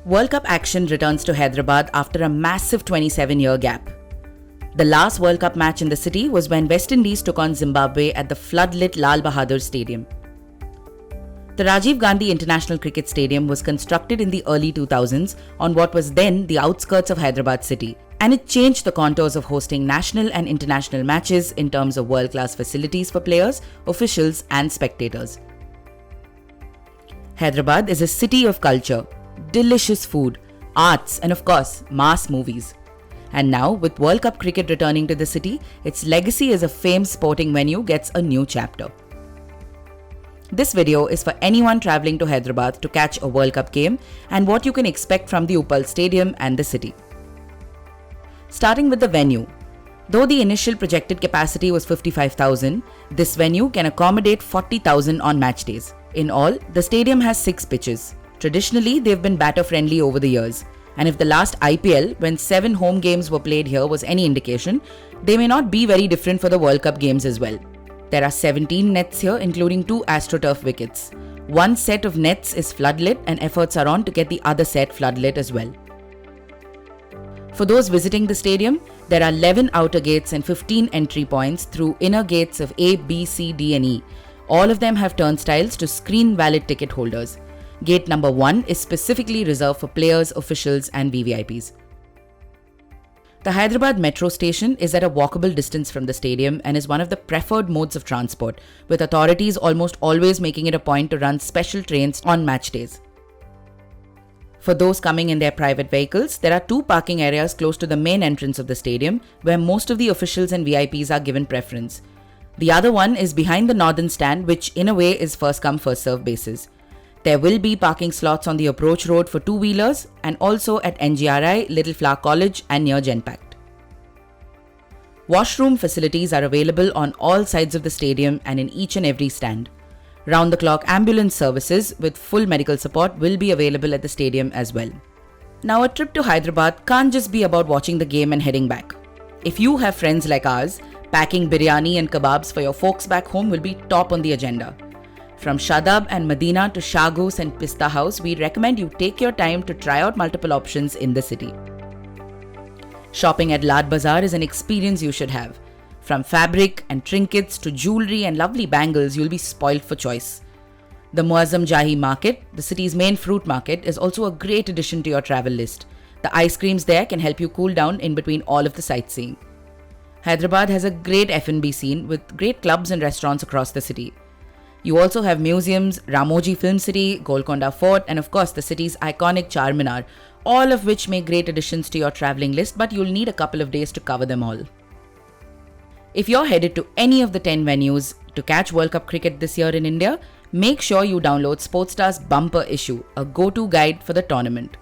World Cup action returns to Hyderabad after a massive 27-year gap. The last World Cup match in the city was when West Indies took on Zimbabwe at the floodlit Lal Bahadur Stadium. The Rajiv Gandhi International Cricket Stadium was constructed in the early 2000s on what was then the outskirts of Hyderabad city, and it changed the contours of hosting national and international matches in terms of world-class facilities for players, officials, and spectators. Hyderabad is a city of culture, delicious food, arts, and of course, mass movies. And now, with World Cup cricket returning to the city, its legacy as a famed sporting venue gets a new chapter. This video is for anyone travelling to Hyderabad to catch a World Cup game and what you can expect from the Uppal Stadium and the city. Starting with the venue. Though the initial projected capacity was 55,000, this venue can accommodate 40,000 on match days. In all, the stadium has 6 pitches. Traditionally, they've been batter-friendly over the years, and if the last IPL, when 7 home games were played here, was any indication, they may not be very different for the World Cup games as well. There are 17 nets here, including 2 AstroTurf wickets. One set of nets is floodlit, and efforts are on to get the other set floodlit as well. For those visiting the stadium, there are 11 outer gates and 15 entry points through inner gates of A, B, C, D and E. All of them have turnstiles to screen valid ticket holders. Gate number 1 is specifically reserved for players, officials and VVIPs. The Hyderabad metro station is at a walkable distance from the stadium and is one of the preferred modes of transport, with authorities almost always making it a point to run special trains on match days. For those coming in their private vehicles, there are 2 parking areas close to the main entrance of the stadium where most of the officials and VIPs are given preference. The other one is behind the northern stand, which in a way is first come first serve basis. There will be parking slots on the approach road for 2-wheelers and also at NGRI, Little Flower College and near Genpact. Washroom facilities are available on all sides of the stadium and in each and every stand. Round-the-clock ambulance services with full medical support will be available at the stadium as well. Now, a trip to Hyderabad can't just be about watching the game and heading back. If you have friends like ours, packing biryani and kebabs for your folks back home will be top on the agenda. From Shadab and Medina to Shagus and Pista House, we recommend you take your time to try out multiple options in the city. Shopping at Lad Bazaar is an experience you should have. From fabric and trinkets to jewelry and lovely bangles, you'll be spoiled for choice. The Muazzam Jahi Market, the city's main fruit market, is also a great addition to your travel list. The ice creams there can help you cool down in between all of the sightseeing. Hyderabad has a great F&B scene with great clubs and restaurants across the city. You also have museums, Ramoji Film City, Golconda Fort, and of course the city's iconic Charminar, all of which make great additions to your travelling list, but you'll need a couple of days to cover them all. If you're headed to any of the 10 venues to catch World Cup cricket this year in India, make sure you download Sportstar's Bumper Issue, a go-to guide for the tournament.